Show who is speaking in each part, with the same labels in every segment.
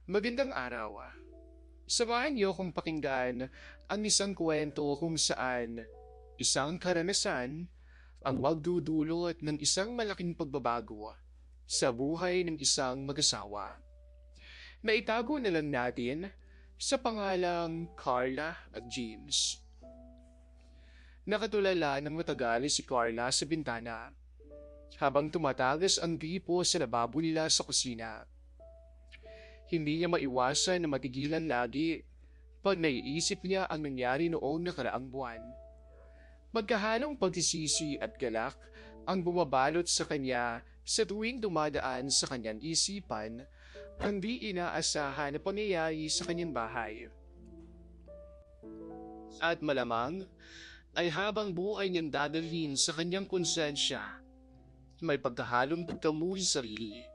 Speaker 1: Magandang araw. Samahan niyo kung pakinggan ang isang kwento kung saan isang karanasan ang magdudulot ng isang malaking pagbabago sa buhay ng isang mag-asawa. Naitago na lang natin sa pangalang Carla at James. Nakatulala ng matagal si Carla sa bintana habang tumatagas ang gripo sa lababo nila sa kusina. Hindi niya maiwasan na matigilan lagi pag naiisip niya ang nangyari noong nakaraang buwan. Magkahalong pagsisisi at galak ang bumabalot sa kanya sa tuwing dumadaan sa kanyang isipan ang di inaasahan na pangyayari sa kanyang bahay. At malamang ay habang buhay niyang dadalhin sa kanyang konsensya, may pagkahalong pagkamuhi sa sarili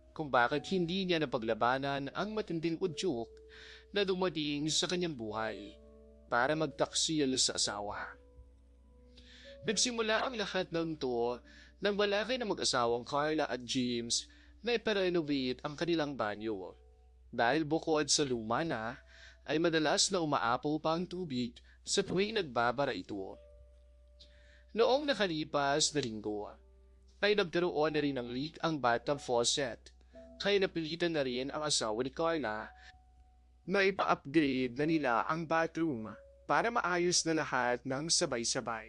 Speaker 1: kung bakit hindi niya napaglabanan ang matinding udyok na dumating sa kanyang buhay para magtaksil sa asawa. Nagsimula ang lahat ng to nang malaki na mag-asawang Carla at James na iparenovate ang kanilang banyo. Dahil bukod sa luma na, ay madalas na umaapaw pa ang tubig sa tuwing nagbabara ito. Noong nakalipas na linggo, ay nagkaroon na rin ng leak ang bathtub faucet. Kaya napilitan na rin ang asawa ni Carla na ipa-upgrade na nila ang bathroom para maayos na lahat ng sabay-sabay.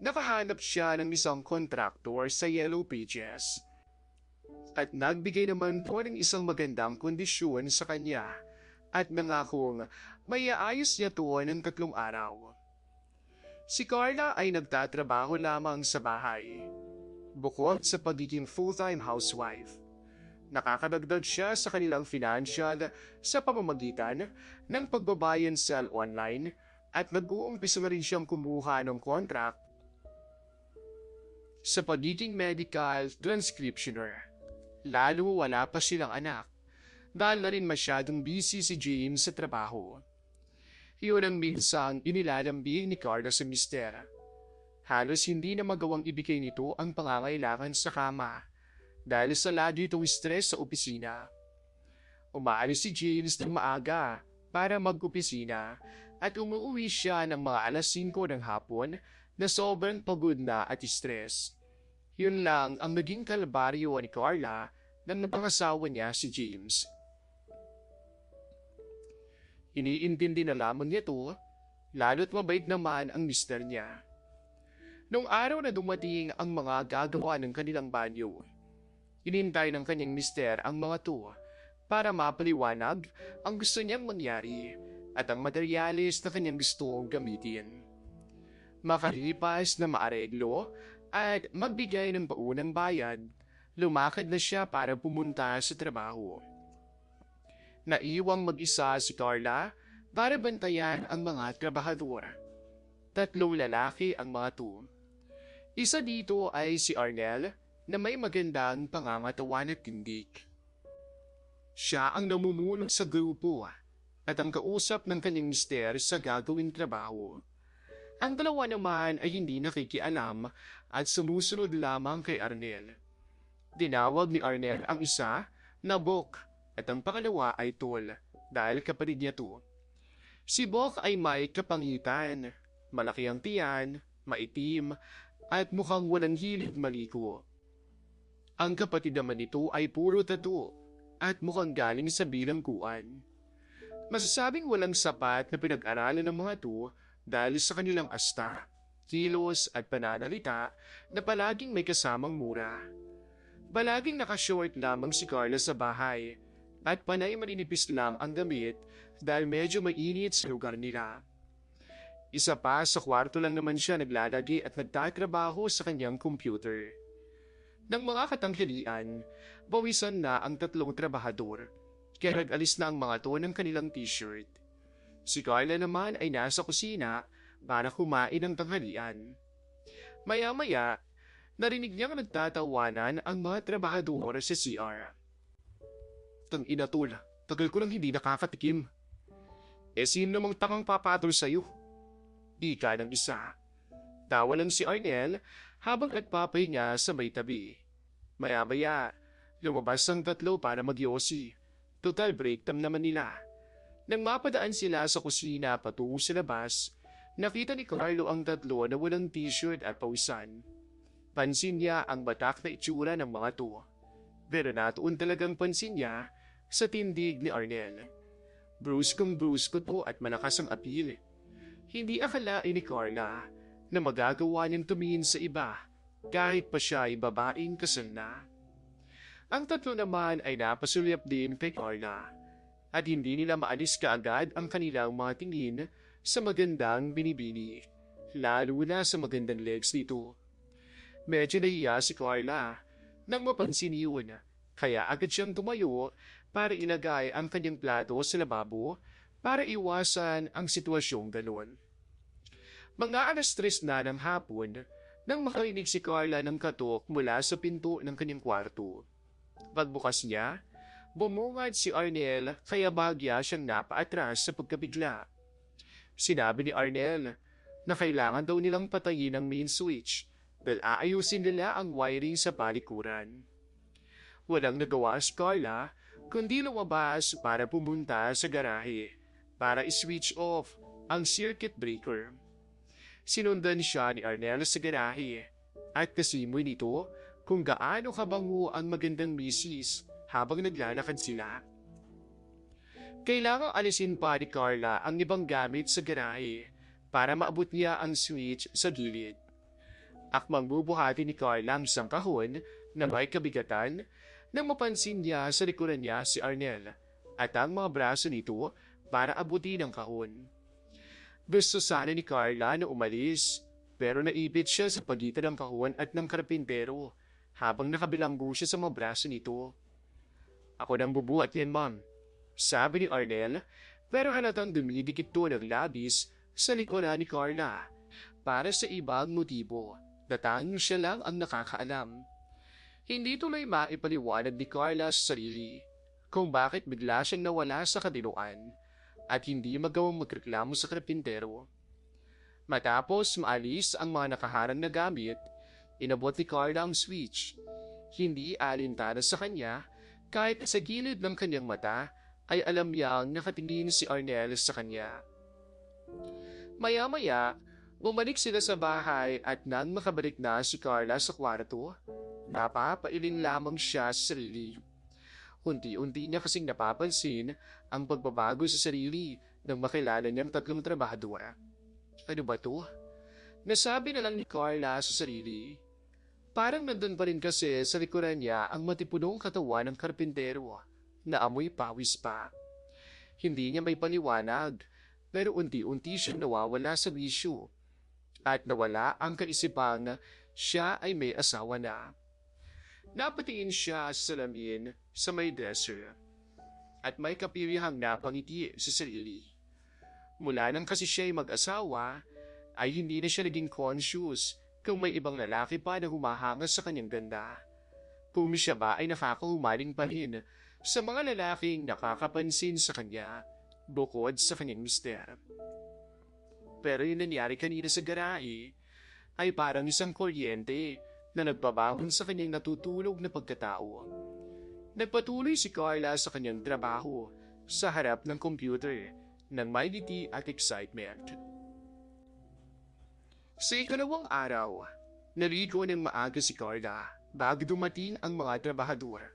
Speaker 1: Nakahanap siya ng isang kontraktor sa Yellow Pages at nagbigay naman po ng isang magandang kondisyon sa kanya at nangakong may aayos niya to ng 3 araw. Si Carla ay nagtatrabaho lamang sa bahay, bukod sa pagiging full-time housewife. Nakakadagdag siya sa kanilang financial sa pamamagitan ng pagbabayan sa online at nag-uumpisa na rin siyang kumuha ng contract sa pagiging medical transcriptioner. Lalo wala pa silang anak dahil na rin masyadong busy si James sa trabaho. Iyon ang minsang inilalambing ni Carla sa mister. Halos hindi na magawang ibigay nito ang pangangailangan sa kama dahil sa lagi itong stress sa opisina. Umaalis si James ng maaga para mag-opisina at umuwi siya ng mga alas 5 ng hapon na sobrang pagod na at stress. Yun lang ang naging kalbaryo ni Carla nang napangasawa niya si James. Iniintindi na lamang niya to, lalo't mabait naman ang mister niya. Nung araw na dumating ang mga gagawa ng kanilang banyo, inintay ng kanyang mister ang mga to para mapaliwanag ang gusto niyang mangyari at ang materyales na kanyang gustong gamitin. Makalipas na maareglo at magbigay ng paunang bayad, lumakad na siya para pumunta sa trabaho. Naiwang mag-isa si Carla para bantayan ang mga trabahador. 3 lalaki ang mga to. Isa dito ay si Arnel na may magandang pangangatawan at tindig. Siya ang namumuno sa grupo at ang kausap ng kanyang mister sa gagawing trabaho. Ang dalawa naman ay hindi nakikialam at sumusunod lamang kay Arnel. Tinawag ni Arnel ang isa na Bok at ang pangalawa ay Tol dahil kapatid niya to. Si Bok ay may kapangitan, malaki ang tiyan, maitim at mukhang walang hilig maligo. Ang kapatid naman nito ay puro tattoo at mukhang galing sa bilangguan. Masasabing walang sapat na pinag-aralan ng mga to dahil sa kanilang asta, kilos at pananalita na palaging may kasamang mura. Palaging nakashort lamang si Carla sa bahay at panay maninipis lang ang damit dahil medyo mainit sa lugar nila. Isa pa sa kwarto lang naman siya naglalagi at nagtatrabaho sa kanyang computer. Nang mga katanghalian, bawisan na ang 3 trabahador, kaya nag-alis na ang mga to ng kanilang t-shirt. Si Carla naman ay nasa kusina para kumain ng tanghalian. Maya-maya, narinig niyang nagtatawanan ang mga trabahador sa CR. Tang ina tol, tagal ko nang hindi nakakatikim. Sino namang tangang papatol sa'yo? Ika ng isa. Tawanan si Arnel habang nagpapahinga sa may tabi. Maya-maya, lumabas ang 3 para magyosi. Total break time naman nila. Nang mapadaan sila sa kusina patungo sa labas, nakita ni Carlo ang tatlo na walang t-shirt at pawisan. Pansin niya ang batak na itsura ng mga to. Pero natuon talagang pansin niya sa tindig ni Arnel. Bruskong-brusko to at malakas ang apil. Hindi akalain ni Carla na magagawa niyang tumingin sa iba kahit pa siya ay babaeng kasal na. Ang tatlo naman ay napasulyap din kay Carla at hindi nila maalis kaagad ang kanilang mga tingin sa magandang binibini, lalo na sa magandang legs nito. Medyo nahiya si Carla nang mapansin yun, kaya agad siyang tumayo para ilagay ang kanyang plato sa lababo para iwasan ang sitwasyong ganun. Mga alas 3 na ng hapon nang makarinig si Carla ng katok mula sa pinto ng kanyang kwarto. Pagbukas niya, bumungad si Arnel kaya bahagya siyang napaatras sa pagkabigla. Sinabi ni Arnel na kailangan daw nilang patayin ang main switch dahil aayusin nila ang wiring sa palikuran. Walang nagawa si Carla kundi lumabas para pumunta sa garahe para i-switch off ang circuit breaker. Sinundan siya ni Arnel sa garahe at kasimoy nito kung gaano kabango ang magandang misis habang naglalakad sila. Kailangang alisin pa ni Carla ang ibang gamit sa garahe para maabot niya ang switch sa gilid. Akmang bubuhati ni Carla ang isang kahon na may kabigatan nang mapansin niya sa likuran niya si Arnel at ang mga braso nito para abutin ang kahon. Gusto sana ni Carla na umalis pero naipit siya sa pagitan ng kahon at ng karpintero habang nakabilanggo siya sa mga braso nito. Ako nang bubuhat yan, ma'am, sabi ni Arnel, pero halatang dumidikit to ng labis sa likuran ni Carla para sa ibang motibo na tanging siya lang ang nakakaalam. Hindi tuloy maipaliwanag ni Carla sa sarili kung bakit bigla siyang nawala sa kadiluan at hindi magawang magreklamo sa karpintero. Matapos maalis ang mga nakaharang na gamit, inabot ni Carla ang switch. Hindi alintana sa kanya kahit sa gilid ng kanyang mata ay alam niyang nakatingin si Arnel sa kanya. Maya-maya, bumalik sila sa bahay at nang makabalik na si Carla sa kwarto, napapailin lamang siya sa sarili. Unti-unti niya kasing napapansin ang pagbabago sa sarili nang makilala niyang tatlong trabahadora. Ano ba to? Nasabi na lang ni Carla sa sarili. Parang nandun pa rin kasi sa likuran niya ang matipunong katawan ng karpintero na amoy pawis pa. Hindi niya may paliwanag pero unti-unti siya nawawala sa bisyo at nawala ang kaisipang siya ay may asawa na. Napatingin siya sa salamin sa may dresser at may kapirihang napangiti sa sarili. Mula nang kasi siya ay mag-asawa, ay hindi na siya naging conscious kung may ibang lalaki pa na humahanga sa kanyang ganda. Kung siya ba ay nakakahumaling pa rin sa mga lalaking nakakapansin sa kanya bukod sa kanyang mister. Pero yung nangyari kanina sa garahe ay parang isang kuryente na nagbabangon sa kanyang natutulog na pagkatao. Nagpatuloy si Carla sa kanyang trabaho sa harap ng computer ng may ngiti at excitement. Sa ikalawang araw, naligo ng maaga si Carla bago dumating ang mga trabahador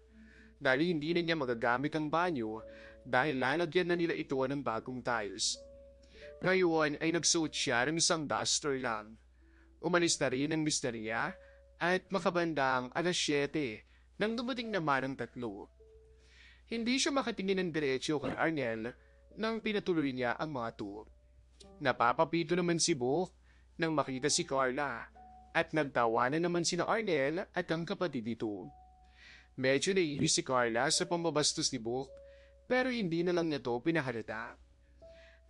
Speaker 1: dahil hindi na niya magagamit ang banyo dahil lalagyan na nila ito ng bagong tiles. Ngayon ay nagsuot siya ng isang duster lang. Umalis na rin ang misterya at makabandang alas 7 nang dumating naman ang tatlo. Hindi siya makatingin ng diretsyo kay Arnel nang pinatuloy niya ang mga to. Napapapito naman si Bo nang makita si Carla at nagtawanan naman sina Arnel at ang kapatid nito. Medyo naiinis si Carla sa pambabastos ni Bo pero hindi na lang nito pinahalata.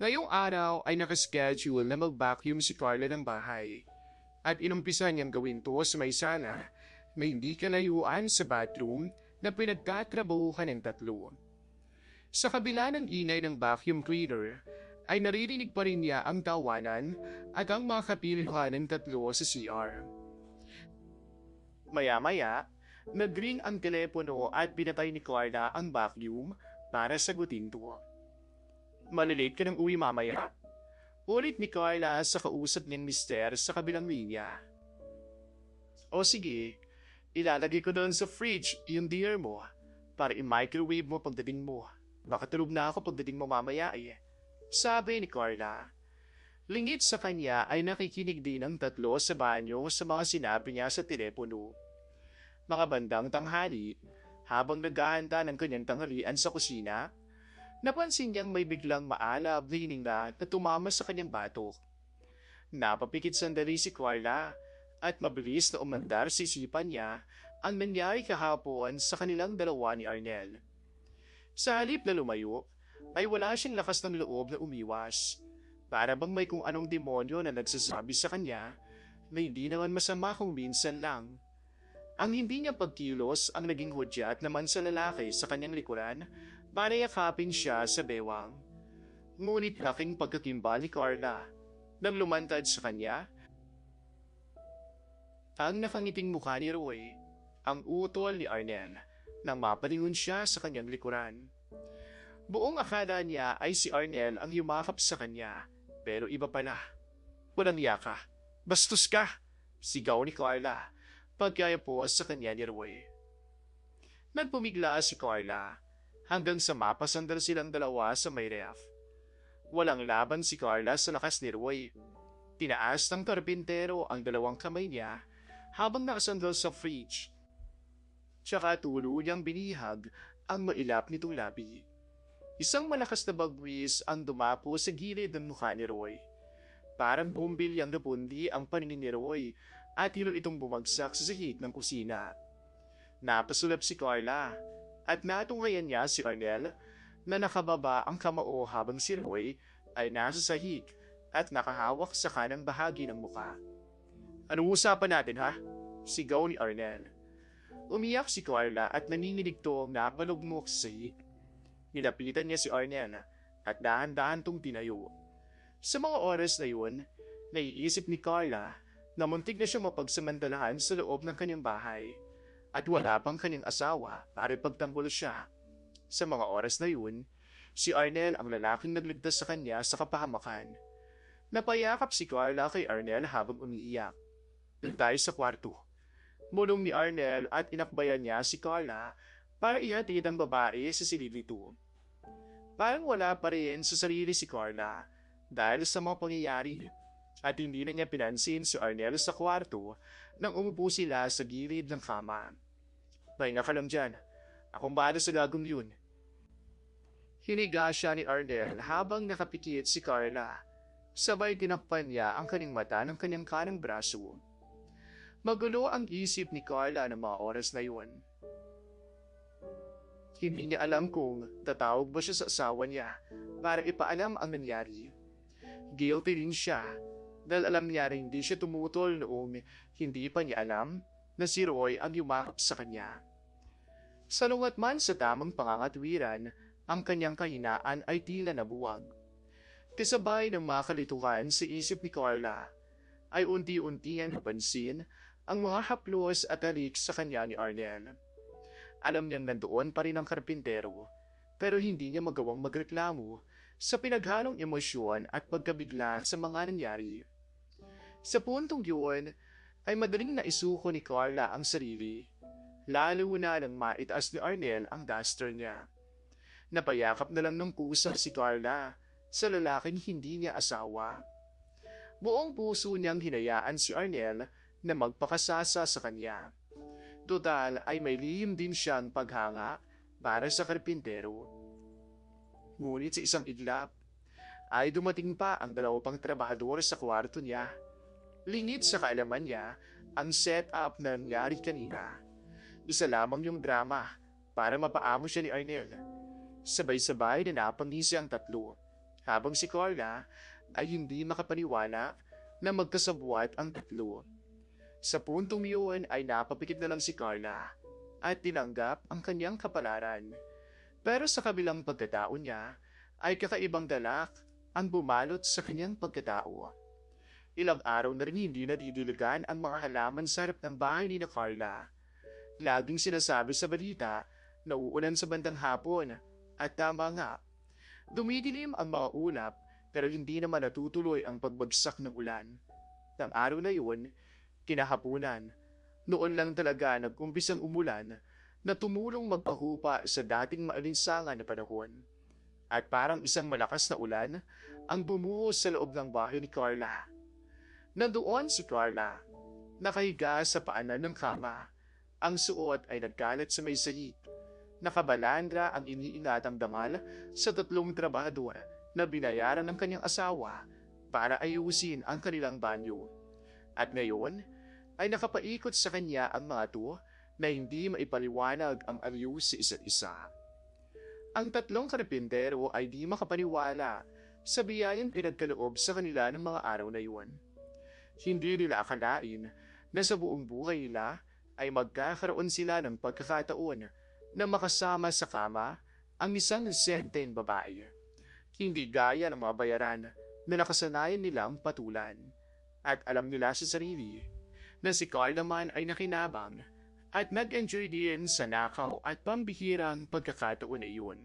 Speaker 1: Ngayong araw ay nakaschedule na mag-vacuum si Carla ng bahay at inumpisa niyang gawin to sa may sala na hindi kalayuan sa bathroom na pinagtatrabahuhan ng tatlo. Sa kabila ng inay ng vacuum cleaner, ay naririnig pa rin niya ang tawanan at ang mga kapilihan ng tatlo sa CR. Maya-maya, nag-ring ang telepono at pinatay ni Carla ang vacuum para sagutin to. Malilate ka ng uwi mamaya. Ulit ni Carla sa kausap ng mister sa kabilang linya. O sige, ilalagay ko doon sa fridge yung dinner mo para i-microwave mo pagdating mo. Baka tulog na ako pagdating mo mamaya eh. Sabi ni Carla. Lingit sa kanya ay nakikinig din ang tatlo sa banyo sa mga sinabi niya sa telepono. Mga bandang tanghali, habang naghahanda ng kanyang tanghalian sa kusina, napansin niyang may biglang maalab na hininga na tumama sa kanyang batok. Napapikit sandali si Carla at mabilis na umandar sa isipan niya ang nangyari kahapon sa kanilang dalawa ni Arnel. Sa halip na lumayo, ay wala siyang lakas ng loob na umiwas. Para bang may kung anong demonyo na nagsasabi sa kanya na hindi naman masama kung minsan lang. Ang hindi niya pagkilos ang naging hudyat naman sa lalaki sa kanyang likuran para yakapin siya sa bewang. Ngunit laking pagkakimbal ni Carla nang lumantad sa kanya. Ang nakangiting mukha ni Roy, ang utol ni Arnel, nang mapalingon siya sa kanyang likuran. Buong akala niya ay si Arnel ang yumakap sa kanya, pero iba pala. Walang yaka. Bastos ka! Sigaw ni Carla, pagkaya po sa kanya ni Roy. Nagpumigla si Carla, hanggang sa mapasandal silang dalawa sa may ref. Walang laban si Carla sa lakas ni Roy. Tinaas ng karpintero ang dalawang kamay niya habang nakasandal sa fridge. Tsaka tuluyang binihag ang mailap nitong labi. Isang malakas na bagwis ang dumapo sa gilid ng mukha ni Roy. Parang bumbilyang napundi ang paningin ni Roy at hilo itong bumagsak sa sahig ng kusina. Napasulap si Carla at natunghayan niya si Arnel na nakababa ang kamao habang si Roy ay nasa sahig at nakahawak sa kanang bahagi ng mukha. Anong usapan natin ha? Sigaw ni Arnel. Umiyak si Carla at nanginginig to ang nakalugmok sa sahig. Nilapitan niya si Arnel at dahan-dahan tong tinayo. Sa mga oras na yun, naiisip ni Carla na muntik na siyang mapagsamantalahan sa loob ng kanyang bahay at wala pang kanyang asawa para ipagtanggol siya. Sa mga oras na yun, si Arnel ang lalaking nagligtas sa kanya sa kapahamakan. Napayakap si Carla kay Arnel habang umiiyak. Tayo sa kwarto. Mulong ni Arnel at inakbayan niya si Carla para ihatid ang babae sa silid nito. Parang wala pa rin sa sarili si Carla dahil sa mga pangyayari at hindi na niya pinansin si Arnel sa kwarto nang umupo sila sa gilid ng kama. Pahinga ka lang dyan. Akong bahala sa lagong yun. Hiniga siya ni Arnel habang nakapikit si Carla. Sabay tinakpan niya ang kanyang mata ng kanyang kanang braso. Magulo ang isip ni Carla ng mga oras na yun. Hindi niya alam kung tatawag ba siya sa asawa niya para ipaalam ang nangyari. Guilty din siya dahil alam niya rin hindi siya tumutol noong hindi pa niya alam na si Roy ang yumakap sa kanya. Salungat man sa tamang pangangatwiran, ang kanyang kahinaan ay tila nabuwag. Kasabay ng mga kalituhan sa isip ni Carla, ay unti-unti ang napansin ang mga haplos at alik sa kanya ni Arnel. Alam niyang nandoon pa rin ang karpintero, pero hindi niya magawang magreklamo sa pinaghalong emosyon at pagkabigla sa mga nangyari. Sa puntong yun, ay madaling naisuko ni Carla ang sarili, lalo na nang maitaas ni Arnel ang duster niya. Napayakap na lang ng kusa si Carla sa lalaking hindi niya asawa. Buong puso niyang hinayaan si Arnel na magpakasasa sa kanya. Total ay may lihim din siyang paghanga para sa karpintero. Ngunit sa isang iglap, ay dumating pa ang dalawa pang trabahador sa kwarto niya. Lingid sa kaalaman niya ang set-up na nangyari kanina. Isa lamang yung drama para mapaamo siya ni Arnel. Sabay-sabay na napangisi ang tatlo, habang si Carla ay hindi makapaniwala na magkasabwat ang tatlo. Sa puntong yun ay napapikit na lang si Carla at tinanggap ang kanyang kapalaran. Pero sa kabilang pagkatao niya ay kakaibang dalak ang bumalot sa kanyang pagkatao. Ilang araw na rin hindi nadidiligan ang mga halaman sa harap ng bahay ni Carla. Laging sinasabi sa balita na uulan sa bandang hapon At tama nga, dumidilim ang mga ulap pero hindi naman natutuloy ang pagbagsak ng ulan. Nang araw na yun, kinahapunan, noon lang talaga nag-umpisang umulan na tumulong magpahupa sa dating maalinsangan na panahon. At parang isang malakas na ulan ang bumuhos sa loob ng bahay ni Carla. Nandoon si Carla, nakahiga sa paanan ng kama. Ang suot ay nagkalat sa may sahig. Nakabalandra ang iniinatang damal sa 3 trabahador na binayaran ng kanyang asawa para ayusin ang kanilang banyo. At ngayon ay nakapaikot sa kanya ang mga to na hindi maipaliwanag ang ayus sa isa't isa. Ang 3 karpintero ay di makapaniwala sa biyayang pinagkaloob sa kanila ng mga araw na iyon. Hindi nila akalain na sa buong buhay nila ay magkakaroon sila ng pagkakataon na makasama sa kama ang isang senteng babae. Hindi gaya ng mga bayaran na nakasanayan nilang patulan. At alam nila sa sarili na si Carl naman ay nakinabang at nag-enjoy din sa nakaw at pambihirang pagkakataon na iyon.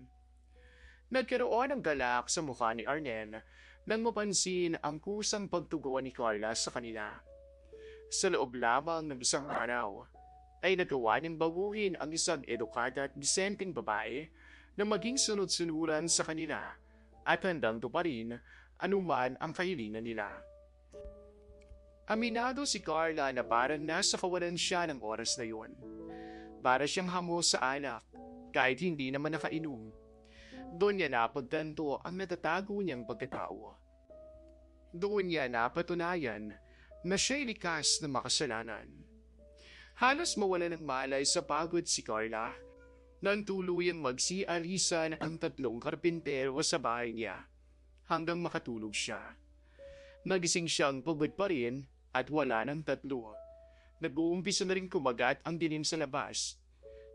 Speaker 1: Nagkaroon ng galak sa mukha ni Arnen nang mapansin ang kusang pagtugon ni Carla sa kanila. Sa loob lamang ng isang araw, ay nagawa niyang baguhin ang isang edukada at disenteng babae na maging sunod-sunuran sa kanila at handang tuparin anuman ang kahilingan nila. Aminado si Carla na parang nasa kawalan siya ng oras na yun. Para siyang hamo sa alak kahit hindi naman nakainom. Doon niya napagtanto ang natatago niyang pagkatao. Doon niya napatunayan na siya'y likas na makasalanan. Halos mawala ng malay sa pagod si Carla nang tuluyang magsialisan ang 3 karpintero sa bahay niya hanggang makatulog siya. Nagising siyang pagod pa rin at wala ng 3. Nag-uumpisa na rin kumagat ang dilim sa labas.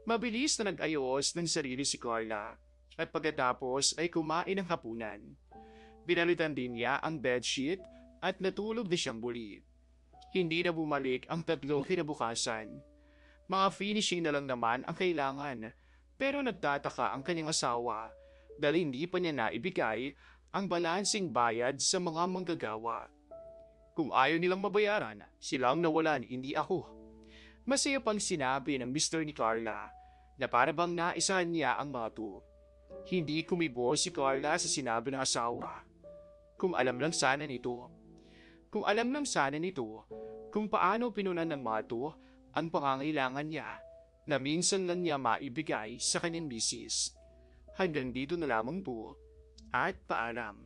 Speaker 1: Mabilis na nag-ayos ng sarili si Carla at pagkatapos ay kumain ng hapunan. Binalitan din niya ang bedsheet at natulog na siyang muli. Hindi na bumalik ang 3 kinabukasan. Mga finishing na lang naman ang kailangan, pero nagtataka ang kanyang asawa dahil hindi pa niya naibigay ang balansing bayad sa mga manggagawa. Kung ayaw nilang mabayaran, silang nawalan, hindi ako. Masaya pang sinabi ng Mr. ni Carla na para bang naisahan niya ang mga to. Hindi kumibo si Carla sa sinabi ng asawa. Kung alam lang sana nito. Kung alam lang sana nito kung paano pinunan ng mga to ang pangangailangan niya na minsan lang niya maibigay sa kanyang misis. Hanggang dito na lamang po at paalam.